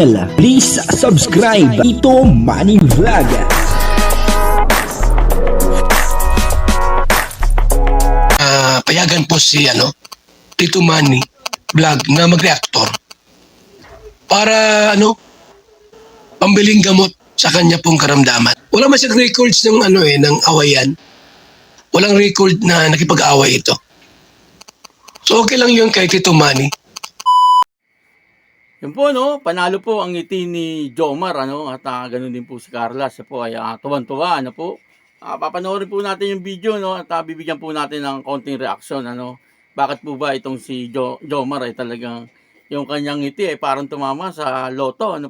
Please subscribe Ito Money Vlog. Payagan po si Tito Manny Vlog na mag-reactor para pambiling gamot sa kanya pong karamdaman. Wala man siyang records ng ng awayan. Walang record na nakipag-away ito. So okay lang yun kay Tito Manny. Yun po, panalo po ang ngiti ni Jomar, at ganun din po si Carla. Siya po ay tuwan-tuwa, papanoorin po natin yung video, at bibigyan po natin ng konting reaksyon, Bakit po ba itong si Jomar ay talagang yung kanyang ngiti ay parang tumama sa loto, ang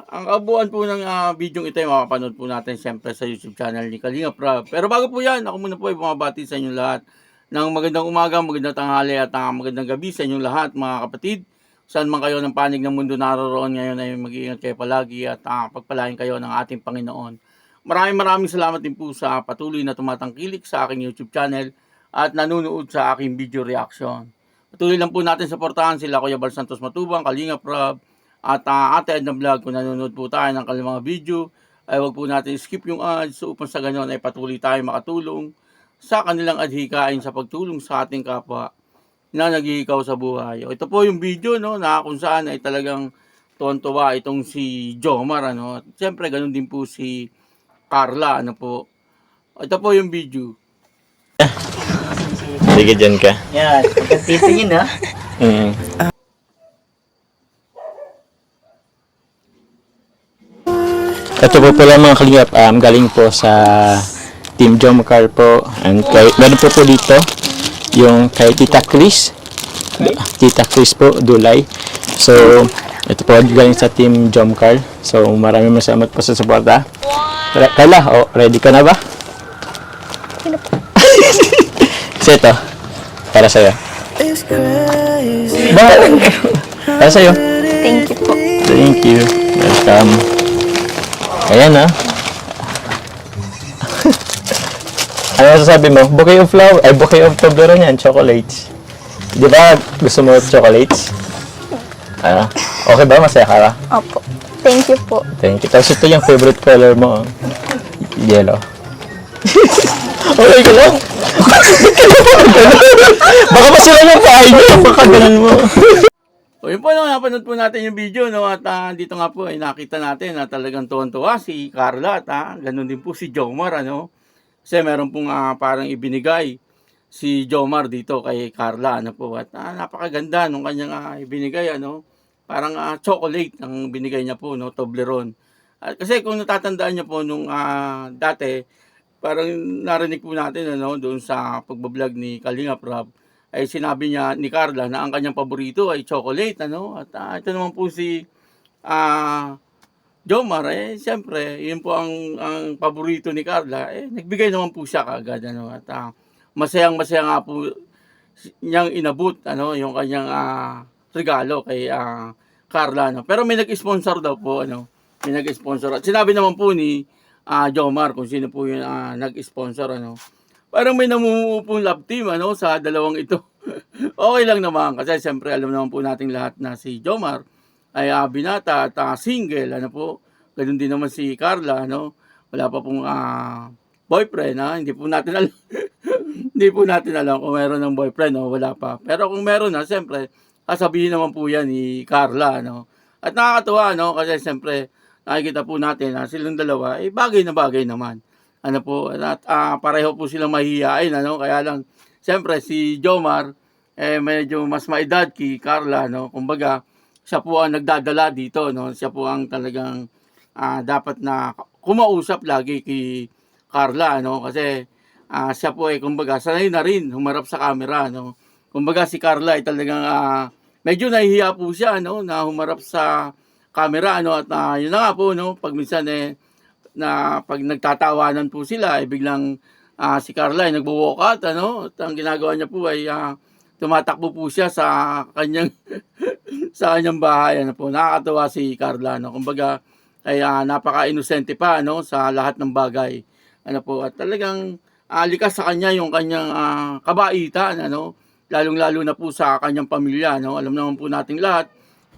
kabuuan po ng video ito ay makapanood po natin siyempre sa YouTube channel ni Kalinga Prab. Pero bago po yan, ako muna po ay bumabati sa inyong lahat ng magandang umaga, magandang tanghali at magandang gabi sa inyong lahat mga kapatid. Saan man kayo ng panig ng mundo naroroon ngayon ay mag-iingat kayo palagi at pagpalain kayo ng ating Panginoon. Maraming salamat din po sa patuloy na tumatangkilik sa aking YouTube channel at nanonood sa aking video reaction. Patuloy lang po natin suportahan sila Kuya Bal Santos Matubang, Kalinga Prab at Ate Edna Vlog. Kung nanonood po tayo ng kanilang mga video ay huwag po natin skip yung ads upang sa ganyan ay patuloy tayo makatulong sa kanilang adhikain sa pagtulong sa ating kapwa na nag-iikaw sa buhay. Ito po yung video na kung saan ay talagang tuwan-tuwa itong si Jomar At siyempre ganun din po si Carla po. Ito po yung video. Sige dyan ka. Yan, pagkapitingin ha. Ito po pala mga kalingap, galing po sa Team Jomcar po. And meron po dito yung kay Tita Chris. Tita Chris po, Dulay. So, ito po galing sa Team Jomcar. So, maraming salamat po sa suporta. Carla, ready ka na ba? So, ito. Para sa'yo. Para sa'yo. Thank you po. Thank you. Welcome. Ayan Ano sasabi mo? Bouquet of flower, ay bouquet of Toblerone yan, chocolates. Di ba gusto mo chocolates? Okay ba? Masaya ka ba? Opo. Thank you po. Thank you. Tapos ito yung favorite color mo. Yellow. Okay ka lang? Baka masira yung pahay mo. Baka ganun mo. O yun po, napanood po natin yung video, at dito nga po ay nakita natin na talagang tuwan-tuwa si Carla at ganun din po si Jomar, Kasi meron pong parang ibinigay si Jomar dito kay Carla, At napakaganda nung kanyang ibinigay, Parang chocolate ang binigay niya po, Toblerone. Kasi kung natatandaan niyo po nung dati, parang narinig po natin, doon sa pagbablog ni Kalinga Prab, ay sinabi niya ni Carla na ang kanyang paborito ay chocolate, At ito naman po si Jomar, siyempre, yun po ang paborito ni Carla, nagbigay naman po siya kaagad, At masayang-masaya nga po niyang inabot, yung kanyang regalo kay Carla, Pero may nag-sponsor daw po, may nag-sponsor. At sinabi naman po ni Jomar kung sino po yung nag-sponsor, Parang may namumuo pong love team, sa dalawang ito. Okay lang naman, kasi siyempre alam naman po nating lahat na si Jomar ay binata at single, po. Ganun din naman si Carla, Wala pa pong boyfriend, Hindi po natin alam. Hindi po natin alam kung meron ng boyfriend o wala pa. Pero kung meron na, siyempre, sasabihin naman po yan ni Carla, At nakakatuwa, kasi siyempre, nakikita po natin na silang dalawa, bagay na bagay naman. At pareho po silang mahihiyain, Kaya lang, siyempre, si Jomar, medyo mas maedad kay Carla, Kumbaga, siya po ang nagdadala dito, Siya po ang talagang dapat na kumausap lagi kay Carla, Kasi siya po kumbaga, sanay na rin humarap sa camera, Kumbaga, si Carla ay talagang medyo nahihiya po siya, na humarap sa camera, At yun na nga po, pag minsan na pag nagtatawanan po sila, biglang si Carla ay nagwo-walk out, At ang ginagawa niya po ay tumatakbo po siya sa kanyang sa kanyang bahay, Nakakatawa si Carla, Kumbaga ay napaka-inosente pa, sa lahat ng bagay, At talagang likas sa kanya yung kanyang kabaitan, lalong-lalo na po sa kanyang pamilya, Alam naman po nating lahat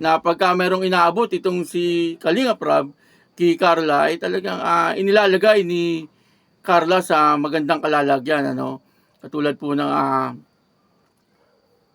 na pagka merong inaabot itong si Kalinga Prab kay Carla ay talagang inilalagay ni Carla sa magandang kalalagyan, ano. Katulad po ng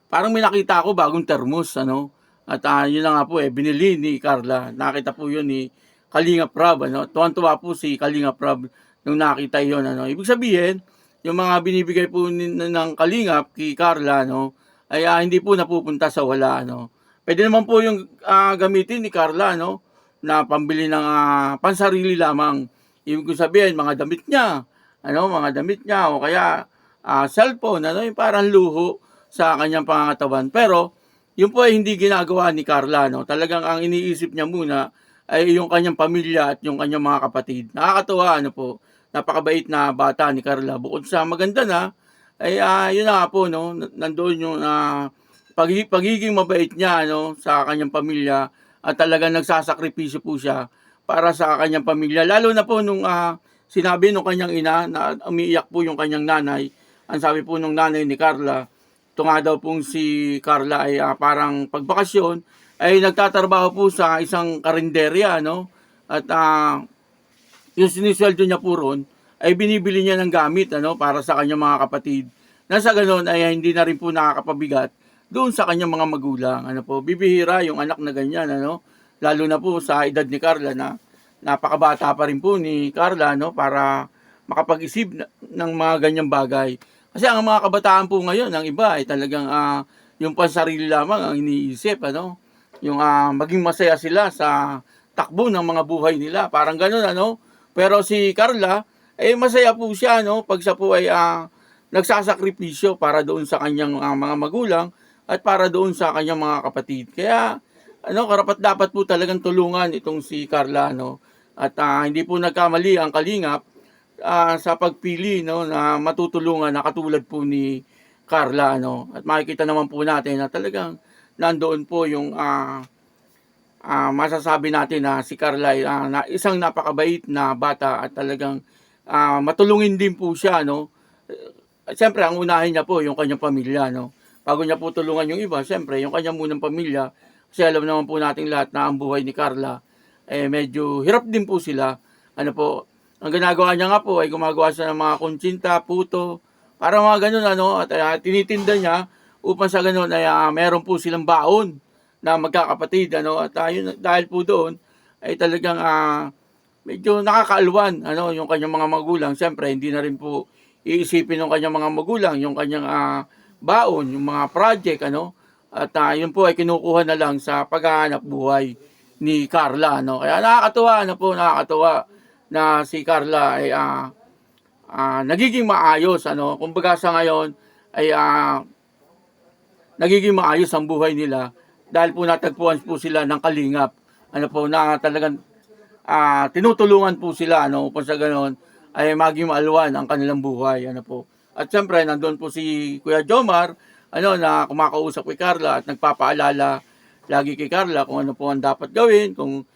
parang may nakita ako bagong termos, ano. At yun na nga po binili ni Carla. Nakita po yun ni Kalinga Prab, ano. Tuwan-tuwa po si Kalinga Prab nung nakita yun, ano. Ibig sabihin, yung mga binibigay po ng Kalingap kay Carla, ano, ay hindi po napupunta sa wala, ano. Pwede naman po yung gamitin ni Carla, no, na pambili ng pansarili lamang. Ibig sabihin, mga damit niya, ano, mga damit niya, o kaya cellphone, ano, yung parang luho sa kanyang pangangatawan. Pero, yun po ay hindi ginagawa ni Carla, no. Talagang ang iniisip niya muna ay yung kanyang pamilya at yung kanyang mga kapatid. Nakakatuwa, ano po, napakabait na bata ni Carla. Bukod sa maganda na, ay yun na nga po, no, nandoon yung pagiging mabait niya, ano, sa kanyang pamilya, at talagang nagsasakripisyo po siya para sa kanyang pamilya. Lalo na po nung sinabi nung kanyang ina na umiiyak po yung kanyang nanay. Ang sabi po nung nanay ni Carla, ito nga daw pong si Carla ay parang pagbakasyon ay nagtatrabaho po sa isang karinderya, no? At yung sinisweldo niya po ron ay binibili niya ng gamit, ano, para sa kanyang mga kapatid. Na sa ganun ay hindi na rin po nakakapabigat doon sa kanyang mga magulang. Ano po, bibihira yung anak na ganyan, ano? Lalo na po sa edad ni Carla na napakabata pa rin po ni Carla, no, para makapag-isip ng mga ganyang bagay. Kasi ang mga kabataan po ngayon, ang iba ay talagang yung pansarili lamang ang iniisip, ano? Yung maging masaya sila sa takbo ng mga buhay nila. Parang ganoon, ano? Pero si Carla, masaya po siya, no? Pag siya po ay nagsasakripisyo para doon sa kanyang mga magulang at para doon sa kanyang mga kapatid. Kaya, ano, karapat dapat po talagang tulungan itong si Carla, no? At hindi po nagkamali ang Kalingap sa pagpili, no, na matutulungan na katulad po ni Carla, no? At makikita naman po natin na talagang nandoon po yung masasabi natin na si Carla ay na isang napakabait na bata at talagang matulungin din po siya, no? Siyempre, ang unahin niya po yung kanyang pamilya, no? Bago niya po tulungan yung iba, siyempre, yung kanyang munang pamilya. Kasi alam naman po nating lahat na ang buhay ni Carla, medyo hirap din po sila. Ano po, ang ginagawa niya nga po ay gumagawa siya ng mga kuntsinta, puto, para mga ganun, ano, at tinitinda niya upang sa ganun ay meron po silang baon na magkakapatid, ano, at yun, dahil po doon ay talagang medyo nakakaalwan, ano, yung kanyang mga magulang. Siyempre, hindi na rin po iisipin ng kanyang mga magulang yung kanyang baon, yung mga project, ano, at yun po ay kinukuha na lang sa paghahanap buhay ni Carla, no. Kaya nakakatuwa, ano po, nakakatuwa na si Carla ay nagiging maayos, ano. Kumbaga sa ngayon ay nagiging maayos ang buhay nila dahil po natagpuan po sila ng Kalingap, ano po, na talagang tinutulungan po sila, ano, upang sa ganoon ay maging maalwan ang kanilang buhay, ano po. At siyempre, nandoon po si Kuya Jomar, ano, na kumakausap kay Carla at nagpapaalala lagi kay Carla kung ano po ang dapat gawin, kung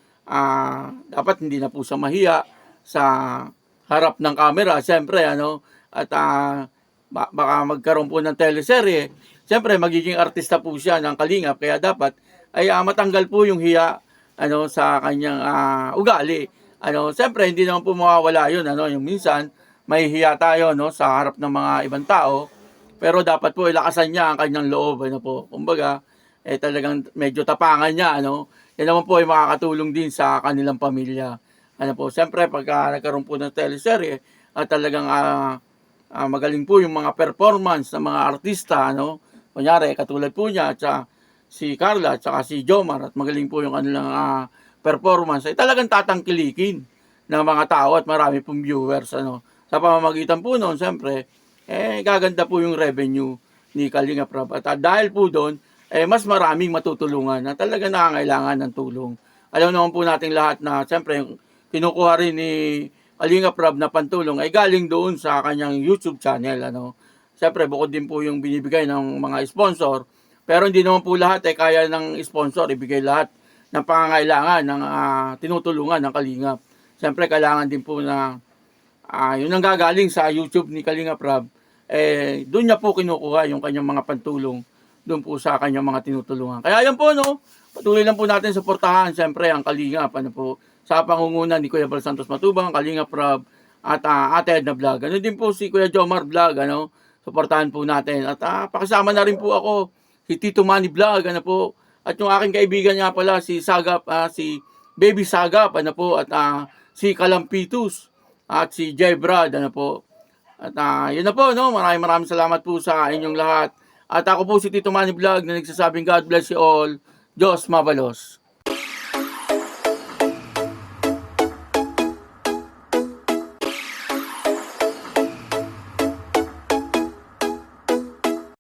dapat hindi na po siya mahiya sa harap ng camera, siyempre, ano, at baka magkaroon po ng teleserye. Siyempre, magiging artista po siya ng Kalingap, kaya dapat ay matanggal po yung hiya, ano, sa kanyang ugali. Ano, siyempre, hindi naman po mawawala yun, ano, yung minsan, may hiya tayo, no, sa harap ng mga ibang tao, pero dapat po ilakasan niya ang kanyang loob, ano po. Kumbaga, talagang medyo tapangan niya, ano. Yan naman po ay makakatulong din sa kanilang pamilya. Ano po, siyempre, pagka nagkaroon po ng teleserye, at talagang magaling po yung mga performance ng mga artista, ano. Kunyari, katulad po niya, at si Carla, at saka si Jomar, at magaling po yung kanilang performance, ay talagang tatangkilikin ng mga tao at marami pong viewers, ano. Sa pamamagitan po noon, siyempre, gaganda po yung revenue ni Kalinga Prab. At dahil po doon, mas maraming matutulungan na talaga nangangailangan ng tulong. Alam naman po natin lahat na, siyempre, yung kinukuha rin ni Kalinga Prab na pantulong ay galing doon sa kanyang YouTube channel, ano. Siyempre, bukod din po yung binibigay ng mga sponsor, pero hindi naman po lahat ay kaya ng sponsor ibigay lahat ng pangangailangan ng tinutulungan ng Kalingap. Siyempre, kailangan din po na yun ang gagaling sa YouTube ni Kalinga Prab, doon niya po kinukuha yung kanyang mga pantulong doon po sa kanyang mga tinutulungan. Kaya yan po, no, patuloy lang po natin suportahan, siyempre, ang Kalingap, ano po, sa pangunguna ni Kuya Bal Santos Matubang, Kalingap Rob, at Ate Edna Vlog. Ano din po si Kuya Jomar Vlog, ano, suportahan po natin. At pakisama na rin po ako, si Tito Manny Vlog, ano po, at yung aking kaibigan nga pala, si Sagap, si Baby Sagap, ano po, at si Kalampitus, at si Jay Brad, ano po. At yun na po, no, maraming salamat po sa inyong lahat. At ako po si Tito Manny Vlog na nagsasabing God bless you all. Diyos mabalos.